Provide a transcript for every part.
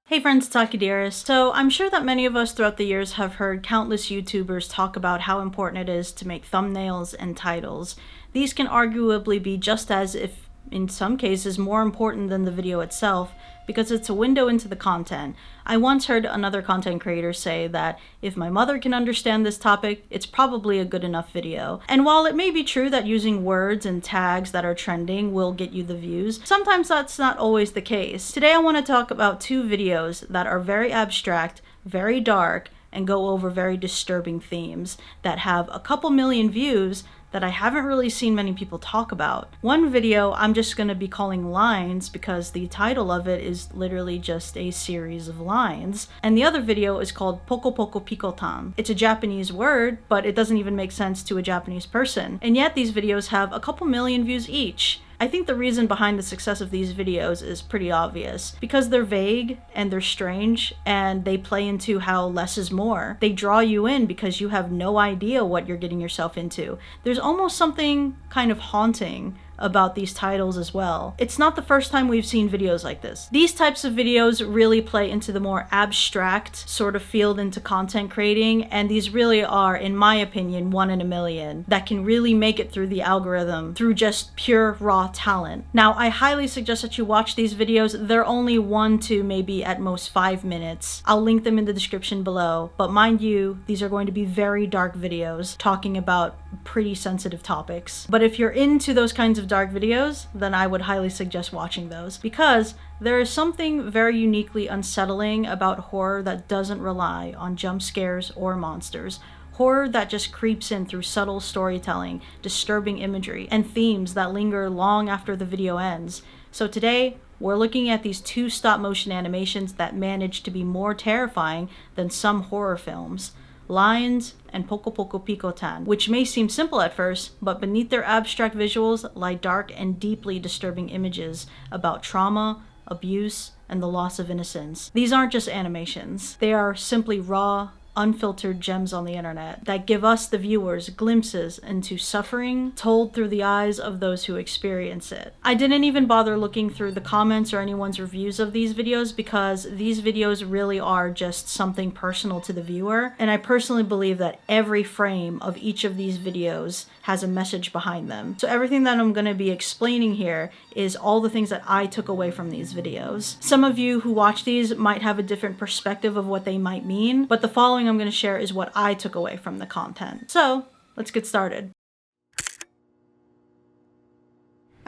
Hey friends, Taki Dearest. So I'm sure that many of us throughout the years have heard countless YouTubers talk about how important it is to make thumbnails and titles. These can arguably be just as, if in some cases, more important than the video itself, because it's a window into the content. I once heard another content creator say that if my mother can understand this topic, it's probably a good enough video. And while it may be true that using words and tags that are trending will get you the views, sometimes that's not always the case. Today I want to talk about two videos that are very abstract, very dark, and go over very disturbing themes that have a couple million views that I haven't really seen many people talk about. One video I'm just gonna be calling Lines because the title of it is literally just a series of lines. And the other video is called PokoPokoPan. It's a Japanese word, but it doesn't even make sense to a Japanese person. And yet these videos have a couple million views each. I think the reason behind the success of these videos is pretty obvious. Because they're vague and they're strange and they play into how less is more. They draw you in because you have no idea what you're getting yourself into. There's almost something kind of haunting about these titles as well. It's not the first time we've seen videos like this. These types of videos really play into the more abstract sort of field into content creating, and these really are, in my opinion, one in a million that can really make it through the algorithm through just pure raw talent. Now, I highly suggest that you watch these videos. They're only 1 to maybe at most 5 minutes. I'll link them in the description below, but mind you, these are going to be very dark videos talking about pretty sensitive topics. But if you're into those kinds of dark videos, then I would highly suggest watching those, because there is something very uniquely unsettling about horror that doesn't rely on jump scares or monsters. Horror that just creeps in through subtle storytelling, disturbing imagery, and themes that linger long after the video ends. So today, we're looking at these two stop-motion animations that manage to be more terrifying than some horror films. Lines and PokoPokoPan, which may seem simple at first, but beneath their abstract visuals lie dark and deeply disturbing images about trauma, abuse, and the loss of innocence. These aren't just animations. They are simply raw, unfiltered gems on the internet that give us, the viewers, glimpses into suffering told through the eyes of those who experience it. I didn't even bother looking through the comments or anyone's reviews of these videos because these videos really are just something personal to the viewer, and I personally believe that every frame of each of these videos has a message behind them. So everything that I'm going to be explaining here is all the things that I took away from these videos. Some of you who watch these might have a different perspective of what they might mean, but the following I'm going to share is what I took away from the content. So let's get started.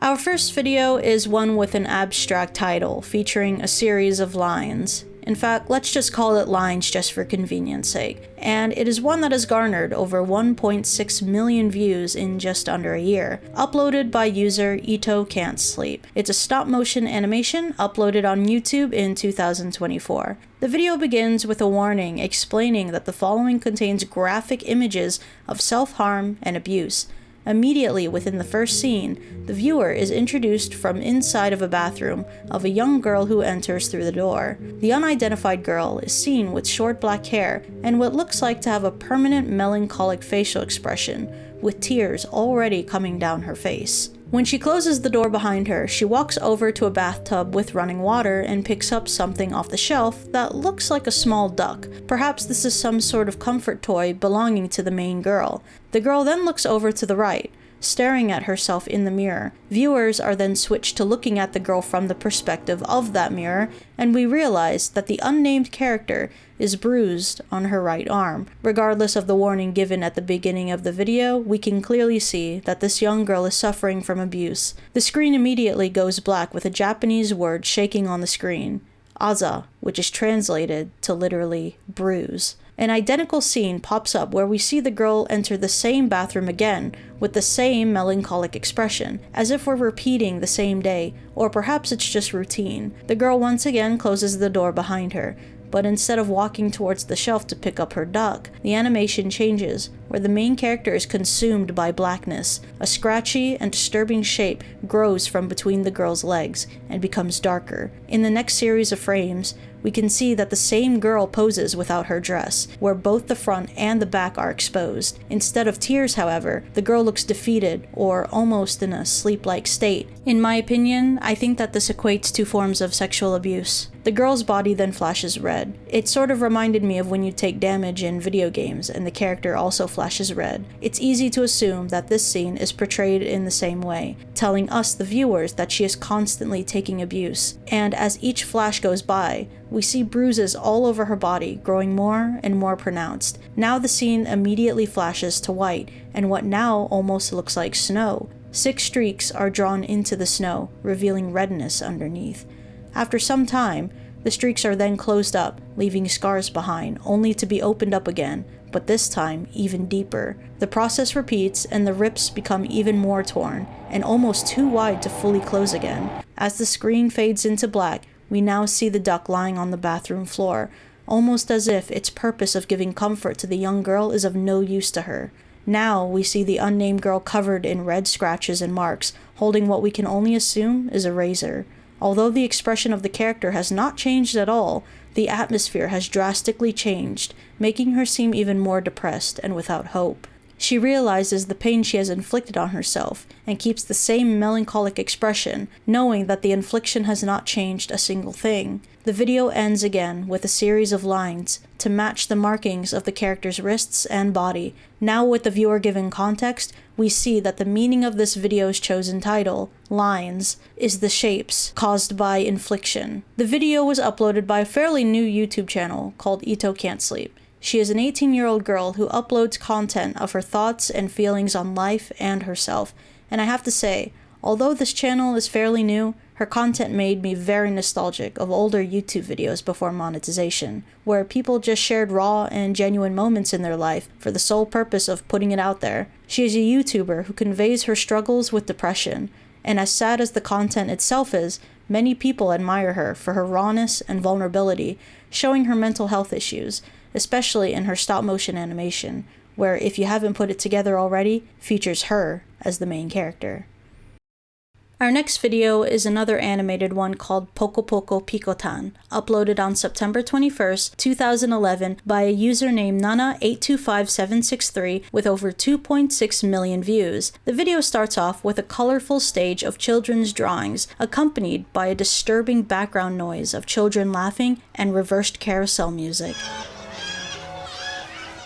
Our first video is one with an abstract title featuring a series of lines. In fact, let's just call it Lines just for convenience sake. And it is one that has garnered over 1.6 million views in just under a year. Uploaded by user Ito Can't Sleep. It's a stop-motion animation uploaded on YouTube in 2024. The video begins with a warning explaining that the following contains graphic images of self-harm and abuse. Immediately within the first scene, the viewer is introduced from inside of a bathroom of a young girl who enters through the door. The unidentified girl is seen with short black hair and what looks like to have a permanent melancholic facial expression, with tears already coming down her face. When she closes the door behind her, she walks over to a bathtub with running water and picks up something off the shelf that looks like a small duck. Perhaps this is some sort of comfort toy belonging to the main girl. The girl then looks over to the right, staring at herself in the mirror. Viewers are then switched to looking at the girl from the perspective of that mirror, and we realize that the unnamed character is bruised on her right arm. Regardless of the warning given at the beginning of the video, we can clearly see that this young girl is suffering from abuse. The screen immediately goes black with a Japanese word shaking on the screen, Aza, which is translated to literally bruise. An identical scene pops up where we see the girl enter the same bathroom again with the same melancholic expression, as if we're repeating the same day, or perhaps it's just routine. The girl once again closes the door behind her, but instead of walking towards the shelf to pick up her duck, the animation changes, where the main character is consumed by blackness. A scratchy and disturbing shape grows from between the girl's legs and becomes darker. In the next series of frames, we can see that the same girl poses without her dress, where both the front and the back are exposed. Instead of tears, however, the girl looks defeated or almost in a sleep-like state. In my opinion, I think that this equates to forms of sexual abuse. The girl's body then flashes red. It sort of reminded me of when you take damage in video games and the character also flashes red. It's easy to assume that this scene is portrayed in the same way, telling us, the viewers, that she is constantly taking abuse. And as each flash goes by, we see bruises all over her body, growing more and more pronounced. Now the scene immediately flashes to white, and what now almost looks like snow. 6 streaks are drawn into the snow, revealing redness underneath. After some time, the streaks are then closed up, leaving scars behind, only to be opened up again, but this time even deeper. The process repeats, and the rips become even more torn, and almost too wide to fully close again. As the screen fades into black, we now see the duck lying on the bathroom floor, almost as if its purpose of giving comfort to the young girl is of no use to her. Now we see the unnamed girl covered in red scratches and marks, holding what we can only assume is a razor. Although the expression of the character has not changed at all, the atmosphere has drastically changed, making her seem even more depressed and without hope. She realizes the pain she has inflicted on herself, and keeps the same melancholic expression, knowing that the infliction has not changed a single thing. The video ends again with a series of lines to match the markings of the character's wrists and body. Now, with the viewer given context, we see that the meaning of this video's chosen title, Lines, is the shapes caused by infliction. The video was uploaded by a fairly new YouTube channel called Ito Can't Sleep. She is an 18-year-old girl who uploads content of her thoughts and feelings on life and herself, and I have to say, although this channel is fairly new, her content made me very nostalgic of older YouTube videos before monetization, where people just shared raw and genuine moments in their life for the sole purpose of putting it out there. She is a YouTuber who conveys her struggles with depression, and as sad as the content itself is, many people admire her for her rawness and vulnerability, showing her mental health issues, especially in her stop-motion animation, where, if you haven't put it together already, features her as the main character. Our next video is another animated one called PokoPokoPan, uploaded on September 21st, 2011 by a user named Nana825763 with over 2.6 million views. The video starts off with a colorful stage of children's drawings, accompanied by a disturbing background noise of children laughing and reversed carousel music.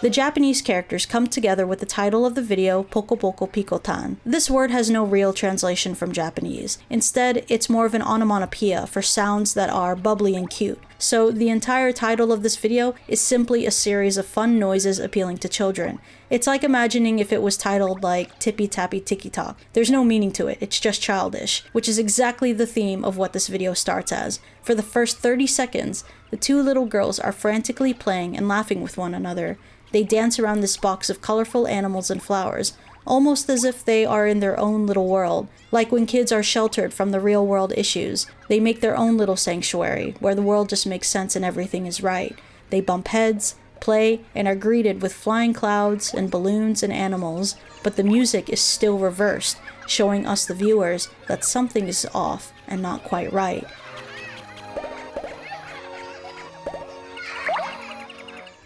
The Japanese characters come together with the title of the video, PokoPokoPan. This word has no real translation from Japanese. Instead, it's more of an onomatopoeia for sounds that are bubbly and cute. So the entire title of this video is simply a series of fun noises appealing to children. It's like imagining if it was titled like Tippy Tappy Tiki Talk. There's no meaning to it, it's just childish, which is exactly the theme of what this video starts as. For the first 30 seconds, the 2 little girls are frantically playing and laughing with one another. They dance around this box of colorful animals and flowers, almost as if they are in their own little world. Like when kids are sheltered from the real world issues, they make their own little sanctuary, where the world just makes sense and everything is right. They bump heads, play, and are greeted with flying clouds and balloons and animals, but the music is still reversed, showing us the viewers that something is off and not quite right.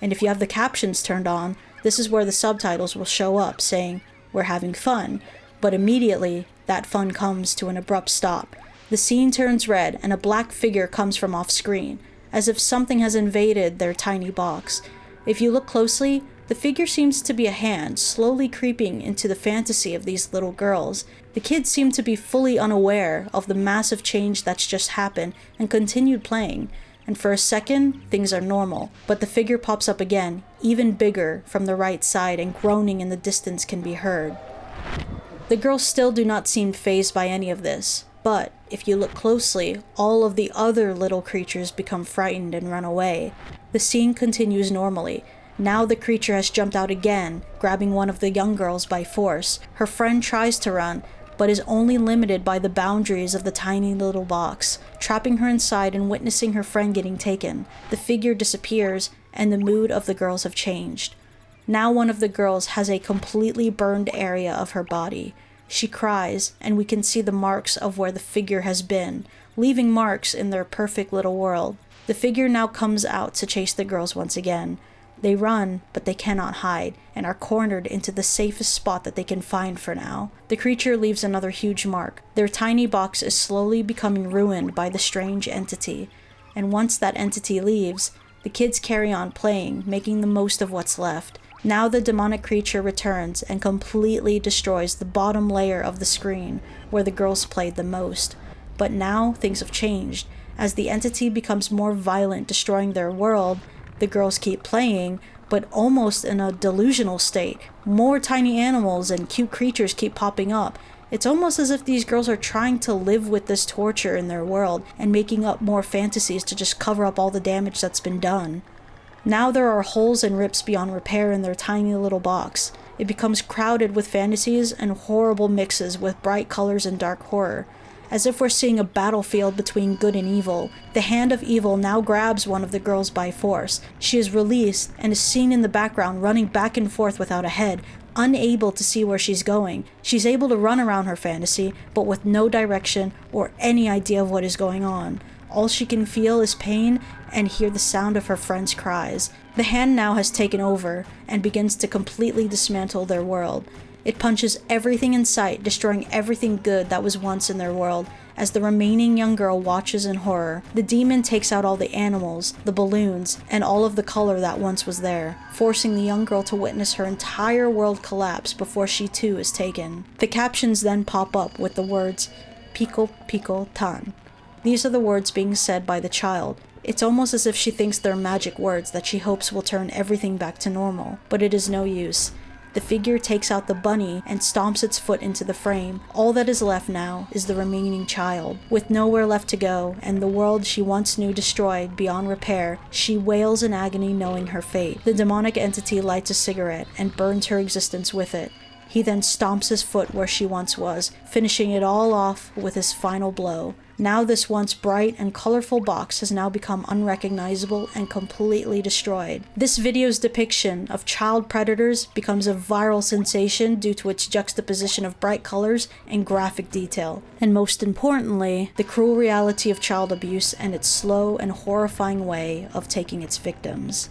And if you have the captions turned on, this is where the subtitles will show up saying, "We're having fun," but immediately that fun comes to an abrupt stop. The scene turns red and a black figure comes from off screen, as if something has invaded their tiny box. If you look closely, the figure seems to be a hand slowly creeping into the fantasy of these little girls. The kids seem to be fully unaware of the massive change that's just happened and continued playing. And for a second, things are normal, but the figure pops up again, even bigger from the right side, and groaning in the distance can be heard. The girls still do not seem fazed by any of this, but if you look closely, all of the other little creatures become frightened and run away. The scene continues normally. Now the creature has jumped out again, grabbing one of the young girls by force. Her friend tries to run, but is only limited by the boundaries of the tiny little box, trapping her inside and witnessing her friend getting taken. The figure disappears, and the mood of the girls have changed. Now one of the girls has a completely burned area of her body. She cries, and we can see the marks of where the figure has been, leaving marks in their perfect little world. The figure now comes out to chase the girls once again. They run, but they cannot hide, and are cornered into the safest spot that they can find for now. The creature leaves another huge mark. Their tiny box is slowly becoming ruined by the strange entity. and once that entity leaves, the kids carry on playing, making the most of what's left. Now the demonic creature returns and completely destroys the bottom layer of the screen where the girls played the most. But now things have changed. As the entity becomes more violent, destroying their world, the girls keep playing, but almost in a delusional state. More tiny animals and cute creatures keep popping up. It's almost as if these girls are trying to live with this torture in their world and making up more fantasies to just cover up all the damage that's been done. Now there are holes and rips beyond repair in their tiny little box. It becomes crowded with fantasies and horrible mixes with bright colors and dark horror. As if we're seeing a battlefield between good and evil, the hand of evil now grabs one of the girls by force. She is released and is seen in the background running back and forth without a head, unable to see where she's going. She's able to run around her fantasy, but with no direction or any idea of what is going on. All she can feel is pain and hear the sound of her friends' cries. The hand now has taken over and begins to completely dismantle their world. It punches everything in sight, destroying everything good that was once in their world. As the remaining young girl watches in horror, the demon takes out all the animals, the balloons, and all of the color that once was there, forcing the young girl to witness her entire world collapse before she too is taken. The captions then pop up with the words, "PokoPokoPan." These are the words being said by the child. It's almost as if she thinks they're magic words that she hopes will turn everything back to normal, but it is no use. The figure takes out the bunny and stomps its foot into the frame. All that is left now is the remaining child. With nowhere left to go, and the world she once knew destroyed beyond repair, she wails in agony knowing her fate. The demonic entity lights a cigarette and burns her existence with it. He then stomps his foot where she once was, finishing it all off with his final blow. Now this once bright and colorful box has now become unrecognizable and completely destroyed. This video's depiction of child predators becomes a viral sensation due to its juxtaposition of bright colors and graphic detail. And most importantly, the cruel reality of child abuse and its slow and horrifying way of taking its victims.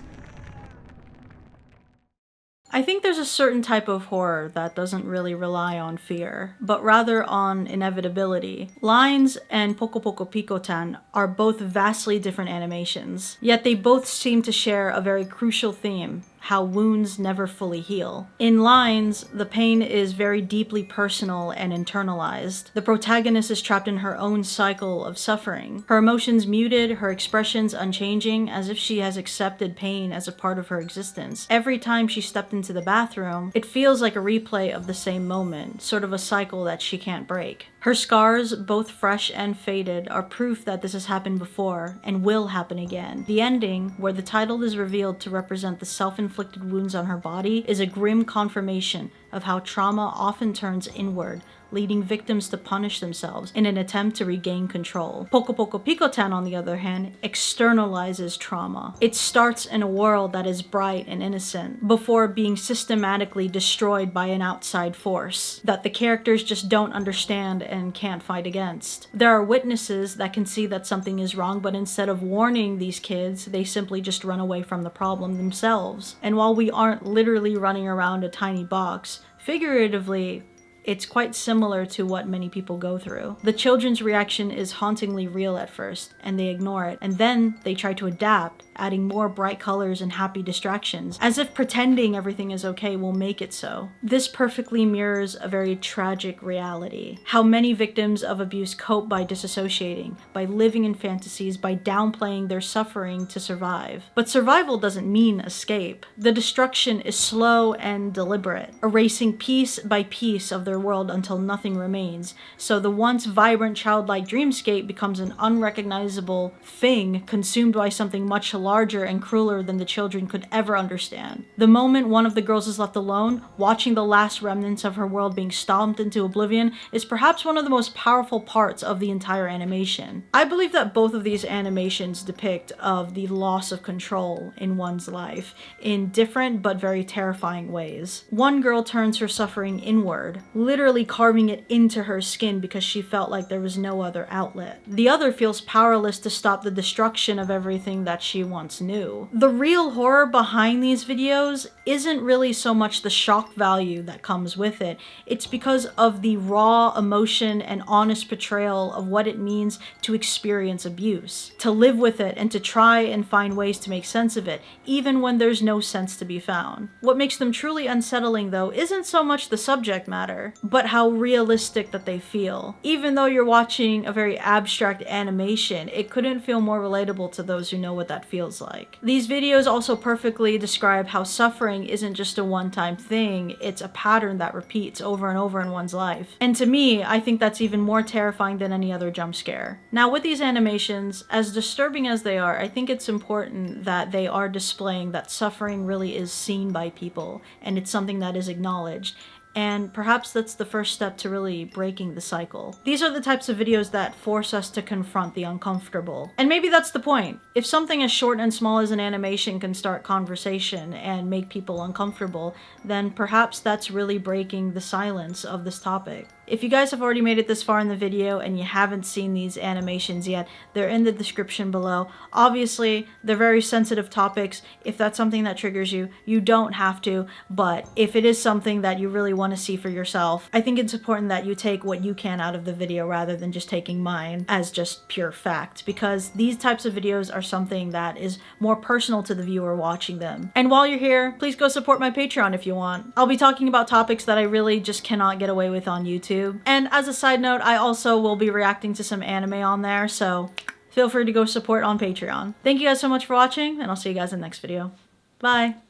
I think there's a certain type of horror that doesn't really rely on fear, but rather on inevitability. Lines and PokoPokoPan are both vastly different animations, yet they both seem to share a very crucial theme: how wounds never fully heal. In Lines, the pain is very deeply personal and internalized. The protagonist is trapped in her own cycle of suffering. Her emotions muted, her expressions unchanging, as if she has accepted pain as a part of her existence. Every time she stepped into the bathroom, it feels like a replay of the same moment, sort of a cycle that she can't break. Her scars, both fresh and faded, are proof that this has happened before and will happen again. The ending, where the title is revealed to represent the self-inflicted wounds on her body, is a grim confirmation of how trauma often turns inward, leading victims to punish themselves in an attempt to regain control. PokoPokoPan, on the other hand, externalizes trauma. It starts in a world that is bright and innocent, before being systematically destroyed by an outside force that the characters just don't understand and can't fight against. There are witnesses that can see that something is wrong, but instead of warning these kids, they simply just run away from the problem themselves. And while we aren't literally running around a tiny box, figuratively, it's quite similar to what many people go through. The children's reaction is hauntingly real at first, and they ignore it, and then they try to adapt, adding more bright colors and happy distractions, as if pretending everything is okay will make it so. This perfectly mirrors a very tragic reality. How many victims of abuse cope by disassociating, by living in fantasies, by downplaying their suffering to survive. But survival doesn't mean escape. The destruction is slow and deliberate, erasing piece by piece of their world until nothing remains. So the once vibrant childlike dreamscape becomes an unrecognizable thing consumed by something much larger and crueler than the children could ever understand. The moment one of the girls is left alone, watching the last remnants of her world being stomped into oblivion is perhaps one of the most powerful parts of the entire animation. I believe that both of these animations depict of the loss of control in one's life in different but very terrifying ways. One girl turns her suffering inward, literally carving it into her skin because she felt like there was no other outlet. The other feels powerless to stop the destruction of everything that she once knew. The real horror behind these videos isn't really so much the shock value that comes with it. It's because of the raw emotion and honest portrayal of what it means to experience abuse, to live with it and to try and find ways to make sense of it, even when there's no sense to be found. What makes them truly unsettling, though, isn't so much the subject matter, but how realistic that they feel. Even though you're watching a very abstract animation, it couldn't feel more relatable to those who know what that feels like. These videos also perfectly describe how suffering isn't just a one-time thing, it's a pattern that repeats over and over in one's life. And to me, I think that's even more terrifying than any other jump scare. Now, with these animations, as disturbing as they are, I think it's important that they are displaying that suffering really is seen by people, and it's something that is acknowledged. And perhaps that's the first step to really breaking the cycle. These are the types of videos that force us to confront the uncomfortable. And maybe that's the point. If something as short and small as an animation can start conversation and make people uncomfortable, then perhaps that's really breaking the silence of this topic. If you guys have already made it this far in the video and you haven't seen these animations yet, they're in the description below. Obviously, they're very sensitive topics. If that's something that triggers you, you don't have to, but if it is something that you really want to see for yourself, I think it's important that you take what you can out of the video rather than just taking mine as just pure fact, because these types of videos are something that is more personal to the viewer watching them. And while you're here, please go support my Patreon if you want. I'll be talking about topics that I really just cannot get away with on YouTube. And as a side note, I also will be reacting to some anime on there, so feel free to go support on Patreon. Thank you guys so much for watching, and I'll see you guys in the next video. Bye!